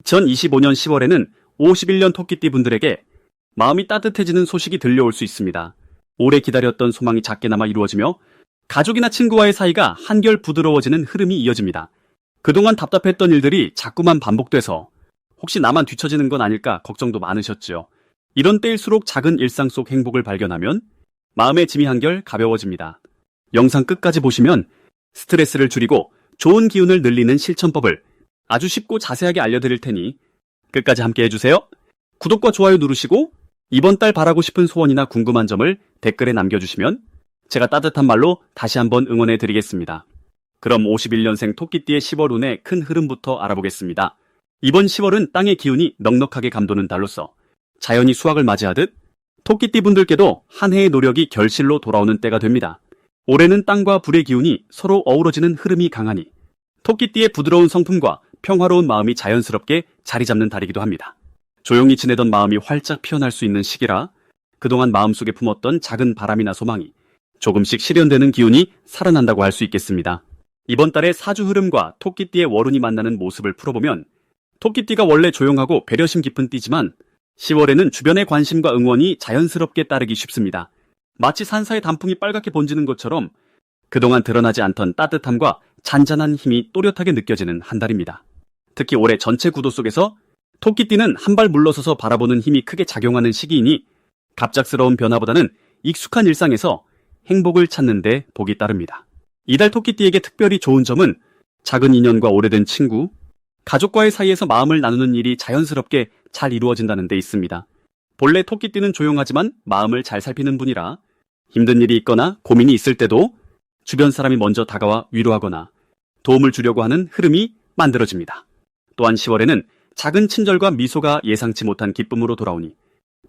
전 25년 10월에는 51년 토끼띠 분들에게 마음이 따뜻해지는 소식이 들려올 수 있습니다. 오래 기다렸던 소망이 작게나마 이루어지며 가족이나 친구와의 사이가 한결 부드러워지는 흐름이 이어집니다. 그동안 답답했던 일들이 자꾸만 반복돼서 혹시 나만 뒤처지는 건 아닐까 걱정도 많으셨죠. 이런 때일수록 작은 일상 속 행복을 발견하면 마음의 짐이 한결 가벼워집니다. 영상 끝까지 보시면 스트레스를 줄이고 좋은 기운을 늘리는 실천법을 아주 쉽고 자세하게 알려드릴 테니 끝까지 함께 해주세요. 구독과 좋아요 누르시고 이번 달 바라고 싶은 소원이나 궁금한 점을 댓글에 남겨주시면 제가 따뜻한 말로 다시 한번 응원해 드리겠습니다. 그럼 51년생 토끼띠의 10월 운의 큰 흐름부터 알아보겠습니다. 이번 10월은 땅의 기운이 넉넉하게 감도는 달로서 자연이 수확을 맞이하듯 토끼띠 분들께도 한 해의 노력이 결실로 돌아오는 때가 됩니다. 올해는 땅과 불의 기운이 서로 어우러지는 흐름이 강하니 토끼띠의 부드러운 성품과 평화로운 마음이 자연스럽게 자리 잡는 달이기도 합니다. 조용히 지내던 마음이 활짝 피어날 수 있는 시기라 그동안 마음속에 품었던 작은 바람이나 소망이 조금씩 실현되는 기운이 살아난다고 할 수 있겠습니다. 이번 달의 사주 흐름과 토끼띠의 월운이 만나는 모습을 풀어보면 토끼띠가 원래 조용하고 배려심 깊은 띠지만 10월에는 주변의 관심과 응원이 자연스럽게 따르기 쉽습니다. 마치 산사의 단풍이 빨갛게 번지는 것처럼 그동안 드러나지 않던 따뜻함과 잔잔한 힘이 또렷하게 느껴지는 한 달입니다. 특히 올해 전체 구도 속에서 토끼띠는 한 발 물러서서 바라보는 힘이 크게 작용하는 시기이니 갑작스러운 변화보다는 익숙한 일상에서 행복을 찾는 데 복이 따릅니다. 이달 토끼띠에게 특별히 좋은 점은 작은 인연과 오래된 친구, 가족과의 사이에서 마음을 나누는 일이 자연스럽게 잘 이루어진다는 데 있습니다. 본래 토끼띠는 조용하지만 마음을 잘 살피는 분이라 힘든 일이 있거나 고민이 있을 때도 주변 사람이 먼저 다가와 위로하거나 도움을 주려고 하는 흐름이 만들어집니다. 또한 10월에는 작은 친절과 미소가 예상치 못한 기쁨으로 돌아오니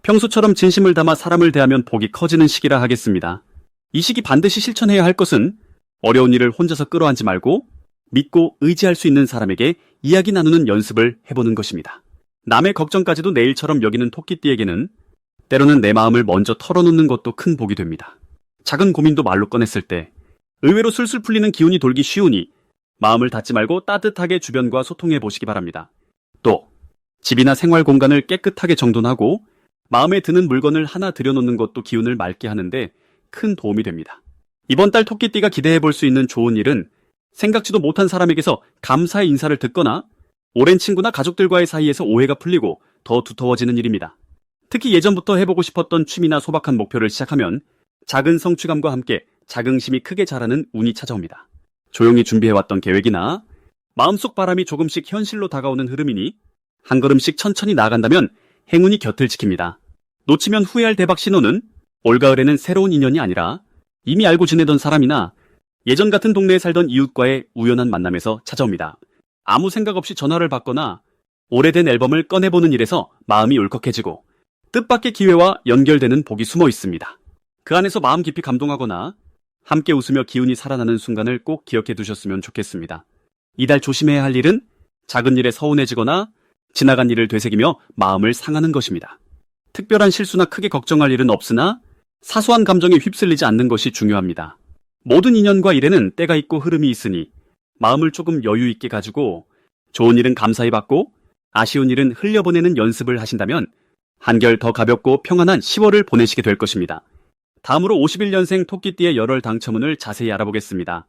평소처럼 진심을 담아 사람을 대하면 복이 커지는 시기라 하겠습니다. 이 시기 반드시 실천해야 할 것은 어려운 일을 혼자서 끌어안지 말고 믿고 의지할 수 있는 사람에게 이야기 나누는 연습을 해보는 것입니다. 남의 걱정까지도 내 일처럼 여기는 토끼띠에게는 때로는 내 마음을 먼저 털어놓는 것도 큰 복이 됩니다. 작은 고민도 말로 꺼냈을 때 의외로 술술 풀리는 기운이 돌기 쉬우니 마음을 닫지 말고 따뜻하게 주변과 소통해 보시기 바랍니다. 또 집이나 생활 공간을 깨끗하게 정돈하고 마음에 드는 물건을 하나 들여놓는 것도 기운을 맑게 하는데 큰 도움이 됩니다. 이번 달 토끼띠가 기대해 볼 수 있는 좋은 일은 생각지도 못한 사람에게서 감사의 인사를 듣거나 오랜 친구나 가족들과의 사이에서 오해가 풀리고 더 두터워지는 일입니다. 특히 예전부터 해보고 싶었던 취미나 소박한 목표를 시작하면 작은 성취감과 함께 자긍심이 크게 자라는 운이 찾아옵니다. 조용히 준비해왔던 계획이나 마음속 바람이 조금씩 현실로 다가오는 흐름이니 한 걸음씩 천천히 나아간다면 행운이 곁을 지킵니다. 놓치면 후회할 대박 신호는 올가을에는 새로운 인연이 아니라 이미 알고 지내던 사람이나 예전 같은 동네에 살던 이웃과의 우연한 만남에서 찾아옵니다. 아무 생각 없이 전화를 받거나 오래된 앨범을 꺼내보는 일에서 마음이 울컥해지고 뜻밖의 기회와 연결되는 복이 숨어 있습니다. 그 안에서 마음 깊이 감동하거나 함께 웃으며 기운이 살아나는 순간을 꼭 기억해 두셨으면 좋겠습니다. 이달 조심해야 할 일은 작은 일에 서운해지거나 지나간 일을 되새기며 마음을 상하는 것입니다. 특별한 실수나 크게 걱정할 일은 없으나 사소한 감정에 휩쓸리지 않는 것이 중요합니다. 모든 인연과 일에는 때가 있고 흐름이 있으니 마음을 조금 여유 있게 가지고 좋은 일은 감사히 받고 아쉬운 일은 흘려보내는 연습을 하신다면 한결 더 가볍고 평안한 10월을 보내시게 될 것입니다. 다음으로 51년생 토끼띠의 열월 당첨운을 자세히 알아보겠습니다.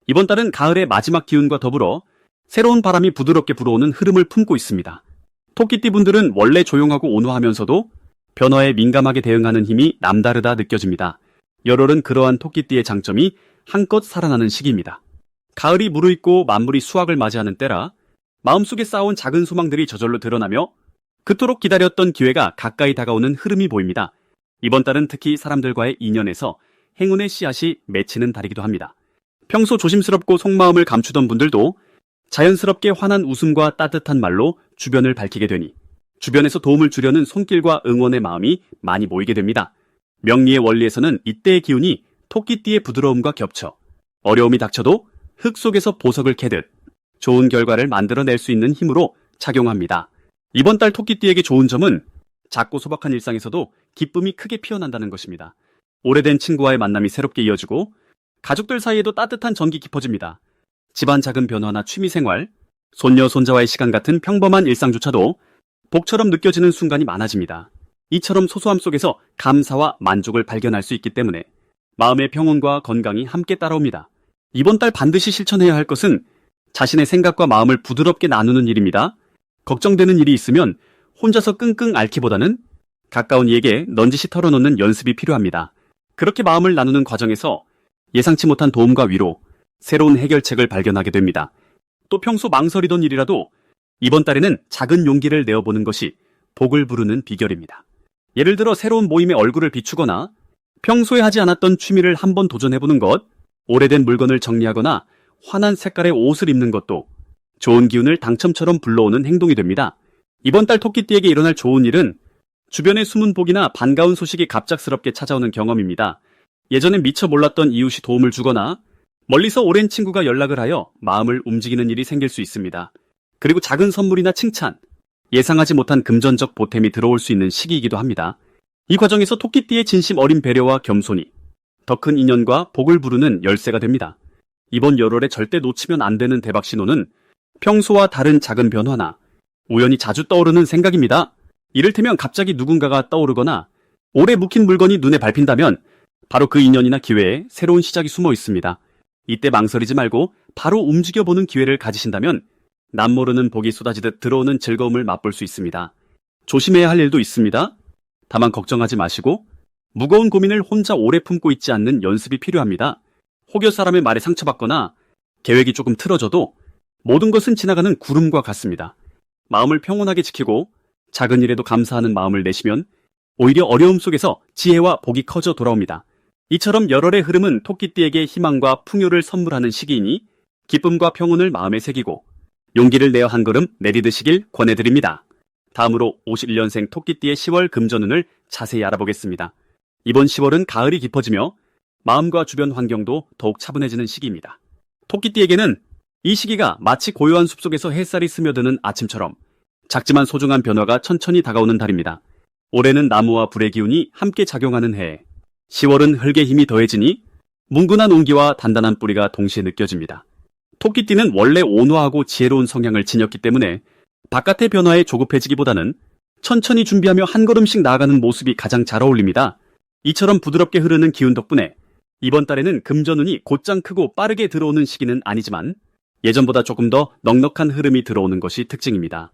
이번 달은 가을의 마지막 기운과 더불어 새로운 바람이 부드럽게 불어오는 흐름을 품고 있습니다. 토끼띠 분들은 원래 조용하고 온화하면서도 변화에 민감하게 대응하는 힘이 남다르다 느껴집니다. 열월은 그러한 토끼띠의 장점이 한껏 살아나는 시기입니다. 가을이 무르익고 만물이 수확을 맞이하는 때라 마음속에 쌓아온 작은 소망들이 저절로 드러나며 그토록 기다렸던 기회가 가까이 다가오는 흐름이 보입니다. 이번 달은 특히 사람들과의 인연에서 행운의 씨앗이 맺히는 달이기도 합니다. 평소 조심스럽고 속마음을 감추던 분들도 자연스럽게 환한 웃음과 따뜻한 말로 주변을 밝히게 되니 주변에서 도움을 주려는 손길과 응원의 마음이 많이 모이게 됩니다. 명리의 원리에서는 이때의 기운이 토끼띠의 부드러움과 겹쳐 어려움이 닥쳐도 흙 속에서 보석을 캐듯 좋은 결과를 만들어낼 수 있는 힘으로 작용합니다. 이번 달 토끼띠에게 좋은 점은 작고 소박한 일상에서도 기쁨이 크게 피어난다는 것입니다. 오래된 친구와의 만남이 새롭게 이어지고 가족들 사이에도 따뜻한 정이 깊어집니다. 집안 작은 변화나 취미생활, 손녀, 손자와의 시간 같은 평범한 일상조차도 복처럼 느껴지는 순간이 많아집니다. 이처럼 소소함 속에서 감사와 만족을 발견할 수 있기 때문에 마음의 평온과 건강이 함께 따라옵니다. 이번 달 반드시 실천해야 할 것은 자신의 생각과 마음을 부드럽게 나누는 일입니다. 걱정되는 일이 있으면 혼자서 끙끙 앓기보다는 가까운 이에게 넌지시 털어놓는 연습이 필요합니다. 그렇게 마음을 나누는 과정에서 예상치 못한 도움과 위로, 새로운 해결책을 발견하게 됩니다. 또 평소 망설이던 일이라도 이번 달에는 작은 용기를 내어보는 것이 복을 부르는 비결입니다. 예를 들어 새로운 모임에 얼굴을 비추거나 평소에 하지 않았던 취미를 한번 도전해보는 것, 오래된 물건을 정리하거나 환한 색깔의 옷을 입는 것도 좋은 기운을 당첨처럼 불러오는 행동이 됩니다. 이번 달 토끼띠에게 일어날 좋은 일은 주변의 숨은 복이나 반가운 소식이 갑작스럽게 찾아오는 경험입니다. 예전엔 미처 몰랐던 이웃이 도움을 주거나 멀리서 오랜 친구가 연락을 하여 마음을 움직이는 일이 생길 수 있습니다. 그리고 작은 선물이나 칭찬, 예상하지 못한 금전적 보탬이 들어올 수 있는 시기이기도 합니다. 이 과정에서 토끼띠의 진심 어린 배려와 겸손이 더 큰 인연과 복을 부르는 열쇠가 됩니다. 이번 열월에 절대 놓치면 안 되는 대박 신호는 평소와 다른 작은 변화나 우연히 자주 떠오르는 생각입니다. 이를테면 갑자기 누군가가 떠오르거나 오래 묵힌 물건이 눈에 밟힌다면 바로 그 인연이나 기회에 새로운 시작이 숨어 있습니다. 이때 망설이지 말고 바로 움직여보는 기회를 가지신다면 남모르는 복이 쏟아지듯 들어오는 즐거움을 맛볼 수 있습니다. 조심해야 할 일도 있습니다. 다만 걱정하지 마시고 무거운 고민을 혼자 오래 품고 있지 않는 연습이 필요합니다. 혹여 사람의 말에 상처받거나 계획이 조금 틀어져도 모든 것은 지나가는 구름과 같습니다. 마음을 평온하게 지키고 작은 일에도 감사하는 마음을 내시면 오히려 어려움 속에서 지혜와 복이 커져 돌아옵니다. 이처럼 열월의 흐름은 토끼띠에게 희망과 풍요를 선물하는 시기이니 기쁨과 평온을 마음에 새기고 용기를 내어 한 걸음 내디드시길 권해드립니다. 다음으로 51년생 토끼띠의 10월 금전운을 자세히 알아보겠습니다. 이번 10월은 가을이 깊어지며 마음과 주변 환경도 더욱 차분해지는 시기입니다. 토끼띠에게는 이 시기가 마치 고요한 숲속에서 햇살이 스며드는 아침처럼 작지만 소중한 변화가 천천히 다가오는 달입니다. 올해는 나무와 불의 기운이 함께 작용하는 해. 10월은 흙의 힘이 더해지니 뭉근한 온기와 단단한 뿌리가 동시에 느껴집니다. 토끼띠는 원래 온화하고 지혜로운 성향을 지녔기 때문에 바깥의 변화에 조급해지기보다는 천천히 준비하며 한 걸음씩 나아가는 모습이 가장 잘 어울립니다. 이처럼 부드럽게 흐르는 기운 덕분에 이번 달에는 금전운이 곧장 크고 빠르게 들어오는 시기는 아니지만 예전보다 조금 더 넉넉한 흐름이 들어오는 것이 특징입니다.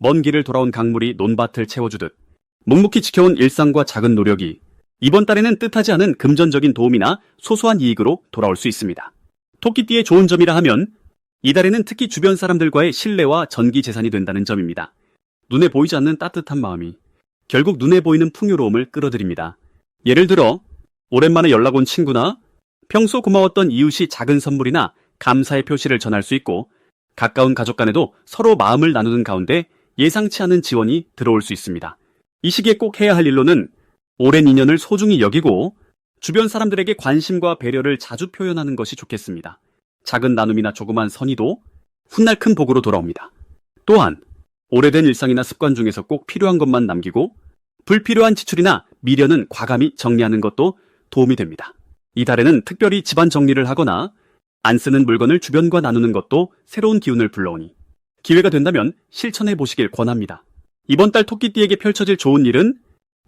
먼 길을 돌아온 강물이 논밭을 채워주듯 묵묵히 지켜온 일상과 작은 노력이 이번 달에는 뜻하지 않은 금전적인 도움이나 소소한 이익으로 돌아올 수 있습니다. 토끼띠의 좋은 점이라 하면 이달에는 특히 주변 사람들과의 신뢰와 전기 재산이 된다는 점입니다. 눈에 보이지 않는 따뜻한 마음이 결국 눈에 보이는 풍요로움을 끌어들입니다. 예를 들어 오랜만에 연락 온 친구나 평소 고마웠던 이웃이 작은 선물이나 감사의 표시를 전할 수 있고 가까운 가족 간에도 서로 마음을 나누는 가운데 예상치 않은 지원이 들어올 수 있습니다. 이 시기에 꼭 해야 할 일로는 오랜 인연을 소중히 여기고 주변 사람들에게 관심과 배려를 자주 표현하는 것이 좋겠습니다. 작은 나눔이나 조그만 선의도 훗날 큰 복으로 돌아옵니다. 또한 오래된 일상이나 습관 중에서 꼭 필요한 것만 남기고 불필요한 지출이나 미련은 과감히 정리하는 것도 도움이 됩니다. 이 달에는 특별히 집안 정리를 하거나 안 쓰는 물건을 주변과 나누는 것도 새로운 기운을 불러오니 기회가 된다면 실천해 보시길 권합니다. 이번 달 토끼띠에게 펼쳐질 좋은 일은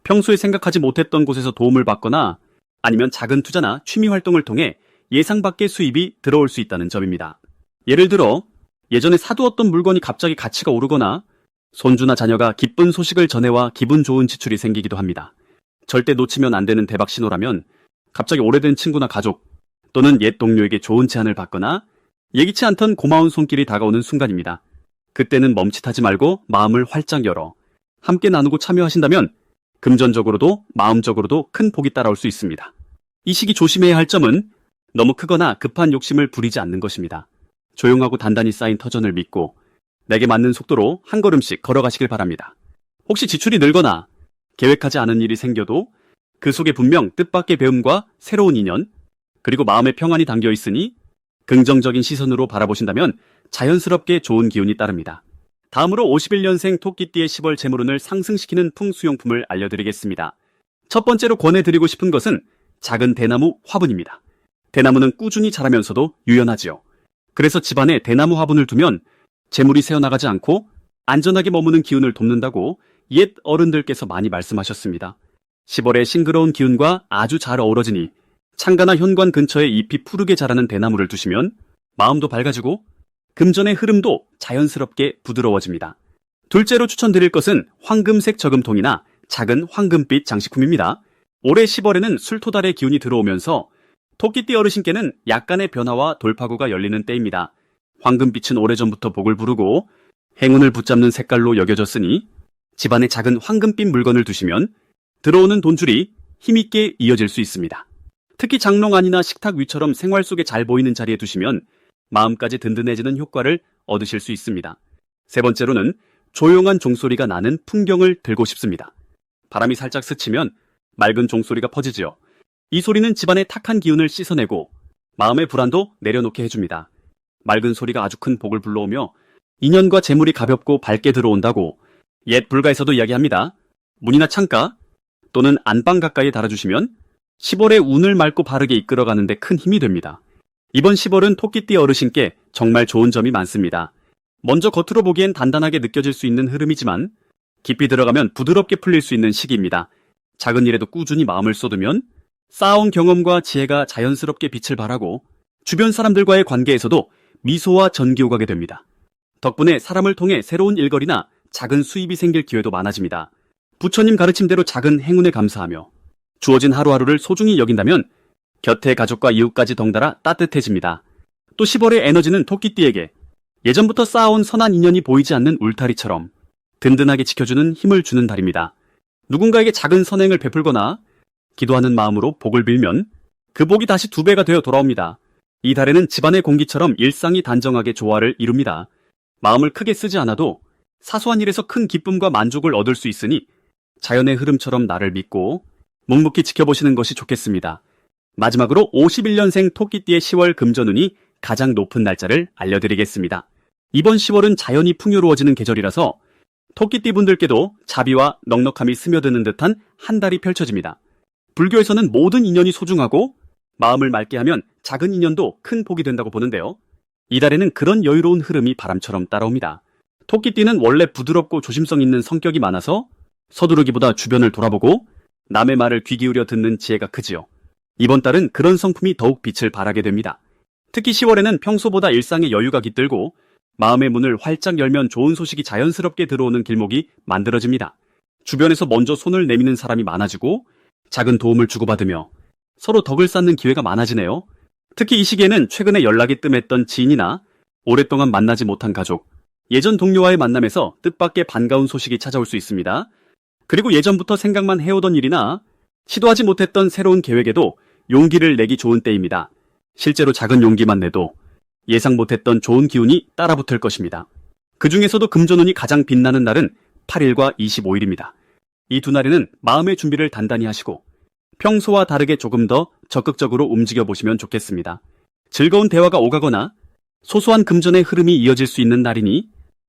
평소에 생각하지 못했던 곳에서 도움을 받거나 아니면 작은 투자나 취미 활동을 통해 예상 밖의 수입이 들어올 수 있다는 점입니다. 예를 들어 예전에 사두었던 물건이 갑자기 가치가 오르거나 손주나 자녀가 기쁜 소식을 전해와 기분 좋은 지출이 생기기도 합니다. 절대 놓치면 안 되는 대박 신호라면 갑자기 오래된 친구나 가족 또는 옛 동료에게 좋은 제안을 받거나 예기치 않던 고마운 손길이 다가오는 순간입니다. 그때는 멈칫하지 말고 마음을 활짝 열어 함께 나누고 참여하신다면 금전적으로도 마음적으로도 큰 복이 따라올 수 있습니다. 이 시기 조심해야 할 점은 너무 크거나 급한 욕심을 부리지 않는 것입니다. 조용하고 단단히 쌓인 터전을 믿고 내게 맞는 속도로 한 걸음씩 걸어가시길 바랍니다. 혹시 지출이 늘거나 계획하지 않은 일이 생겨도 그 속에 분명 뜻밖의 배움과 새로운 인연, 그리고 마음의 평안이 담겨 있으니 긍정적인 시선으로 바라보신다면 자연스럽게 좋은 기운이 따릅니다. 다음으로 51년생 토끼띠의 10월 재물운을 상승시키는 풍수용품을 알려드리겠습니다. 첫 번째로 권해드리고 싶은 것은 작은 대나무 화분입니다. 대나무는 꾸준히 자라면서도 유연하지요. 그래서 집안에 대나무 화분을 두면 재물이 새어나가지 않고 안전하게 머무는 기운을 돕는다고 옛 어른들께서 많이 말씀하셨습니다. 10월의 싱그러운 기운과 아주 잘 어우러지니 창가나 현관 근처에 잎이 푸르게 자라는 대나무를 두시면 마음도 밝아지고 금전의 흐름도 자연스럽게 부드러워집니다. 둘째로 추천드릴 것은 황금색 저금통이나 작은 황금빛 장식품입니다. 올해 10월에는 술토달의 기운이 들어오면서 토끼띠 어르신께는 약간의 변화와 돌파구가 열리는 때입니다. 황금빛은 오래전부터 복을 부르고 행운을 붙잡는 색깔로 여겨졌으니 집안에 작은 황금빛 물건을 두시면 들어오는 돈줄이 힘있게 이어질 수 있습니다. 특히 장롱 안이나 식탁 위처럼 생활 속에 잘 보이는 자리에 두시면 마음까지 든든해지는 효과를 얻으실 수 있습니다. 세 번째로는 조용한 종소리가 나는 풍경을 들고 싶습니다. 바람이 살짝 스치면 맑은 종소리가 퍼지지요. 이 소리는 집안의 탁한 기운을 씻어내고 마음의 불안도 내려놓게 해줍니다. 맑은 소리가 아주 큰 복을 불러오며 인연과 재물이 가볍고 밝게 들어온다고 옛 불가에서도 이야기합니다. 문이나 창가 또는 안방 가까이에 달아주시면 10월의 운을 맑고 바르게 이끌어가는 데 큰 힘이 됩니다. 이번 10월은 토끼띠 어르신께 정말 좋은 점이 많습니다. 먼저 겉으로 보기엔 단단하게 느껴질 수 있는 흐름이지만 깊이 들어가면 부드럽게 풀릴 수 있는 시기입니다. 작은 일에도 꾸준히 마음을 쏟으면 쌓아온 경험과 지혜가 자연스럽게 빛을 발하고 주변 사람들과의 관계에서도 미소와 전기 오가게 됩니다. 덕분에 사람을 통해 새로운 일거리나 작은 수입이 생길 기회도 많아집니다. 부처님 가르침대로 작은 행운에 감사하며 주어진 하루하루를 소중히 여긴다면 곁에 가족과 이웃까지 덩달아 따뜻해집니다. 또 10월의 에너지는 토끼띠에게 예전부터 쌓아온 선한 인연이 보이지 않는 울타리처럼 든든하게 지켜주는 힘을 주는 달입니다. 누군가에게 작은 선행을 베풀거나 기도하는 마음으로 복을 빌면 그 복이 다시 2배가 되어 돌아옵니다. 이 달에는 집안의 공기처럼 일상이 단정하게 조화를 이룹니다. 마음을 크게 쓰지 않아도 사소한 일에서 큰 기쁨과 만족을 얻을 수 있으니 자연의 흐름처럼 나를 믿고 묵묵히 지켜보시는 것이 좋겠습니다. 마지막으로 51년생 토끼띠의 10월 금전운이 가장 높은 날짜를 알려드리겠습니다. 이번 10월은 자연이 풍요로워지는 계절이라서 토끼띠 분들께도 자비와 넉넉함이 스며드는 듯한 한 달이 펼쳐집니다. 불교에서는 모든 인연이 소중하고 마음을 맑게 하면 작은 인연도 큰 복이 된다고 보는데요. 이달에는 그런 여유로운 흐름이 바람처럼 따라옵니다. 토끼띠는 원래 부드럽고 조심성 있는 성격이 많아서 서두르기보다 주변을 돌아보고 남의 말을 귀 기울여 듣는 지혜가 크지요. 이번 달은 그런 성품이 더욱 빛을 발하게 됩니다. 특히 10월에는 평소보다 일상에 여유가 깃들고 마음의 문을 활짝 열면 좋은 소식이 자연스럽게 들어오는 길목이 만들어집니다. 주변에서 먼저 손을 내미는 사람이 많아지고 작은 도움을 주고받으며 서로 덕을 쌓는 기회가 많아지네요. 특히 이 시기에는 최근에 연락이 뜸했던 지인이나 오랫동안 만나지 못한 가족, 예전 동료와의 만남에서 뜻밖의 반가운 소식이 찾아올 수 있습니다. 그리고 예전부터 생각만 해오던 일이나 시도하지 못했던 새로운 계획에도 용기를 내기 좋은 때입니다. 실제로 작은 용기만 내도 예상 못했던 좋은 기운이 따라붙을 것입니다. 그 중에서도 금전운이 가장 빛나는 날은 8일과 25일입니다. 이 두 날에는 마음의 준비를 단단히 하시고 평소와 다르게 조금 더 적극적으로 움직여보시면 좋겠습니다. 즐거운 대화가 오가거나 소소한 금전의 흐름이 이어질 수 있는 날이니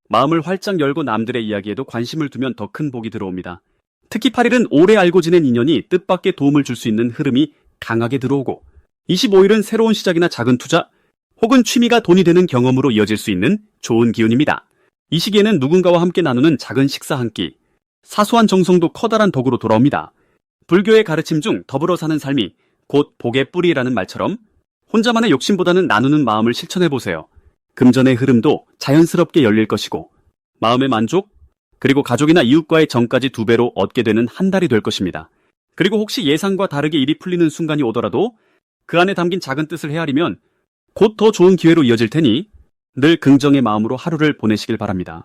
마음을 활짝 열고 남들의 이야기에도 관심을 두면 더 큰 복이 들어옵니다. 특히 8일은 오래 알고 지낸 인연이 뜻밖의 도움을 줄 수 있는 흐름이 강하게 들어오고 25일은 새로운 시작이나 작은 투자 혹은 취미가 돈이 되는 경험으로 이어질 수 있는 좋은 기운입니다. 이 시기에는 누군가와 함께 나누는 작은 식사 한 끼, 사소한 정성도 커다란 덕으로 돌아옵니다. 불교의 가르침 중 더불어 사는 삶이 곧 복의 뿌리라는 말처럼 혼자만의 욕심보다는 나누는 마음을 실천해보세요. 금전의 흐름도 자연스럽게 열릴 것이고 마음의 만족, 그리고 가족이나 이웃과의 정까지 2배로 얻게 되는 한 달이 될 것입니다. 그리고 혹시 예상과 다르게 일이 풀리는 순간이 오더라도 그 안에 담긴 작은 뜻을 헤아리면 곧 더 좋은 기회로 이어질 테니 늘 긍정의 마음으로 하루를 보내시길 바랍니다.